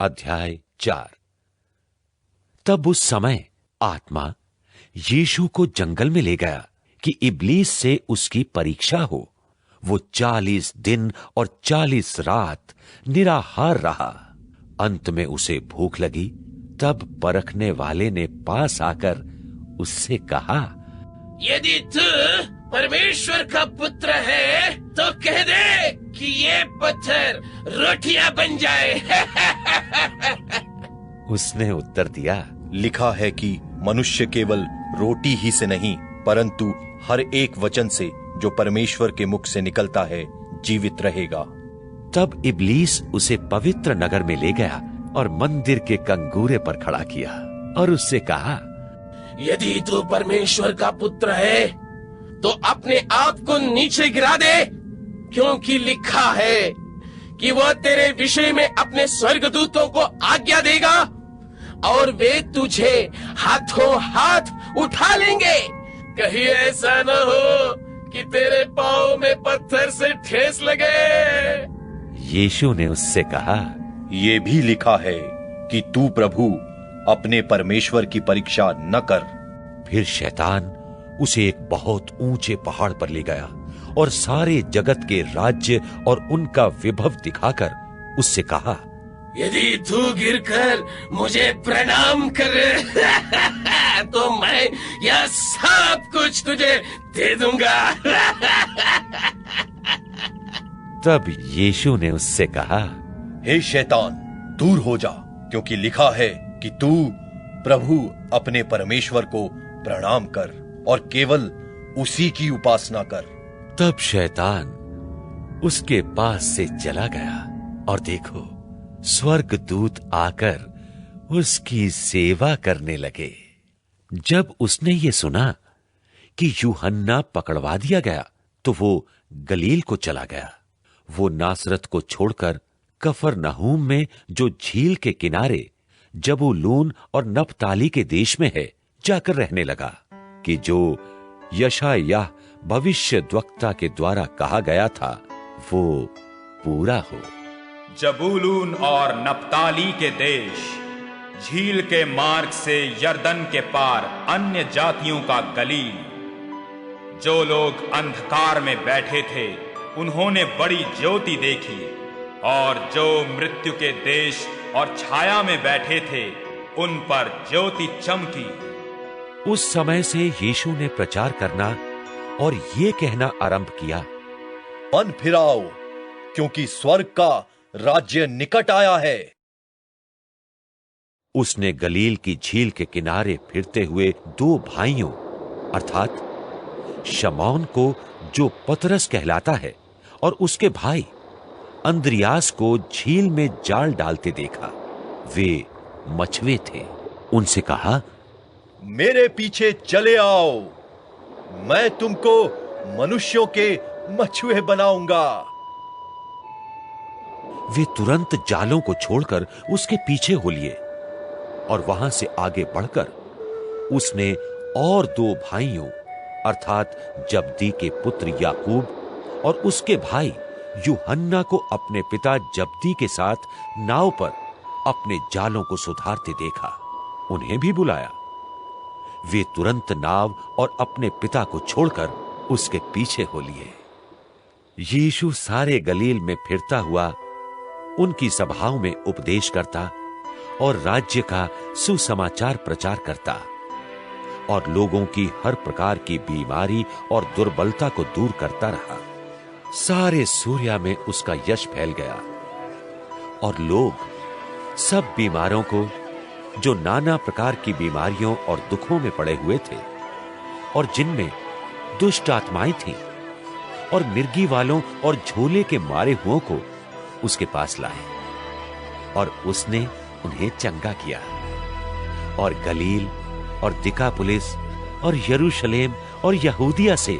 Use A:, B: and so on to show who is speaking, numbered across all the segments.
A: अध्याय 4। तब उस समय आत्मा यीशु को जंगल में ले गया कि इब्लीस से उसकी परीक्षा हो। वो 40 दिन और 40 रात निराहार रहा। अंत में उसे भूख लगी। तब परखने वाले ने पास आकर उससे कहा,
B: यदि तू परमेश्वर का पुत्र है तो कह दे कि ये पत्थर रोटियां बन जाए।
A: उसने उत्तर दिया,
C: लिखा है कि मनुष्य केवल रोटी ही से नहीं परंतु हर एक वचन से जो परमेश्वर के मुख से निकलता है जीवित रहेगा।
A: तब इब्लीस उसे पवित्र नगर में ले गया और मंदिर के कंगूरे पर खड़ा किया और उससे कहा,
B: यदि तू परमेश्वर का पुत्र है तो अपने आप को नीचे गिरा दे, क्योंकि लिखा है कि वह तेरे विषय में अपने स्वर्गदूतों को आज्ञा देगा और वे तुझे हाथों हाथ उठा लेंगे। कहीं ऐसा न हो कि तेरे पाँव में पत्थर से ठेस लगे।
A: यीशु ने उससे कहा,
C: ये भी लिखा है कि तू प्रभु अपने परमेश्वर की परीक्षा न कर।
A: फिर शैतान उसे एक बहुत ऊंचे पहाड़ पर ले गया और सारे जगत के राज्य और उनका विभव दिखाकर उससे कहा,
B: यदि तू गिरकर मुझे प्रणाम करे तो मैं यह सब कुछ तुझे दे दूंगा।
A: तब यीशु ने उससे कहा,
C: हे शैतान, दूर हो जा, क्योंकि लिखा है कि तू प्रभु अपने परमेश्वर को प्रणाम कर और केवल उसी की उपासना कर।
A: तब शैतान उसके पास से चला गया और देखो, स्वर्गदूत आकर उसकी सेवा करने लगे। जब उसने ये सुना कि यूहन्ना पकड़वा दिया गया तो वो गलील को चला गया। वो नासरत को छोड़कर कफरनहूम में जो झील के किनारे जबूलून और नप्ताली के देश में है जाकर रहने लगा, कि जो यशायाह भविष्यद्वक्ता के द्वारा कहा गया था वो पूरा हो।
D: जबूलून और नप्ताली के देश, झील के मार्ग से यरदन के पार अन्य जातियों का गलील। जो लोग अंधकार में बैठे थे उन्होंने बड़ी ज्योति देखी, और जो मृत्यु के देश और छाया में बैठे थे उन पर ज्योति चमकी।
A: उस समय से यीशु ने प्रचार करना और ये कहना आरंभ किया,
C: मन फिराओ, क्योंकि स्वर्ग का राज्य निकट आया है।
A: उसने गलील की झील के किनारे फिरते हुए 2 भाइयों अर्थात शमौन को जो पतरस कहलाता है और उसके भाई अंद्रियास को झील में जाल डालते देखा। वे मछुए थे। उनसे कहा,
C: मेरे पीछे चले आओ, मैं तुमको मनुष्यों के मछुए बनाऊंगा।
A: वे तुरंत जालों को छोड़कर उसके पीछे हो लिए और वहां से आगे बढ़कर उसने और 2 भाइयों अर्थात जब्दी के पुत्र याकूब और उसके भाई यूहन्ना को अपने पिता जब्दी के साथ नाव पर अपने जालों को सुधारते देखा। उन्हें भी बुलाया। वे तुरंत नाव और अपने पिता को छोड़कर उसके पीछे हो लिए। यीशु सारे गलील में फिरता हुआ उनकी सभाओं में उपदेश करता और राज्य का सुसमाचार प्रचार करता और लोगों की हर प्रकार की बीमारी और दुर्बलता को दूर करता रहा। सारे सूर्या में उसका यश फैल गया और लोग सब बीमारों को, जो नाना प्रकार की बीमारियों और दुखों में पड़े हुए थे और जिनमें दुष्ट आत्माएं थीं, और मिर्गी वालों और झोले के मारे हुओं को उसके पास लाए और उसने उन्हें चंगा किया। और गलील और दिकापुलिस और यरूशलेम और यहूदिया से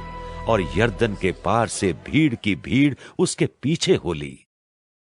A: और यरदन के पार से भीड़ की भीड़ उसके पीछे हो ली।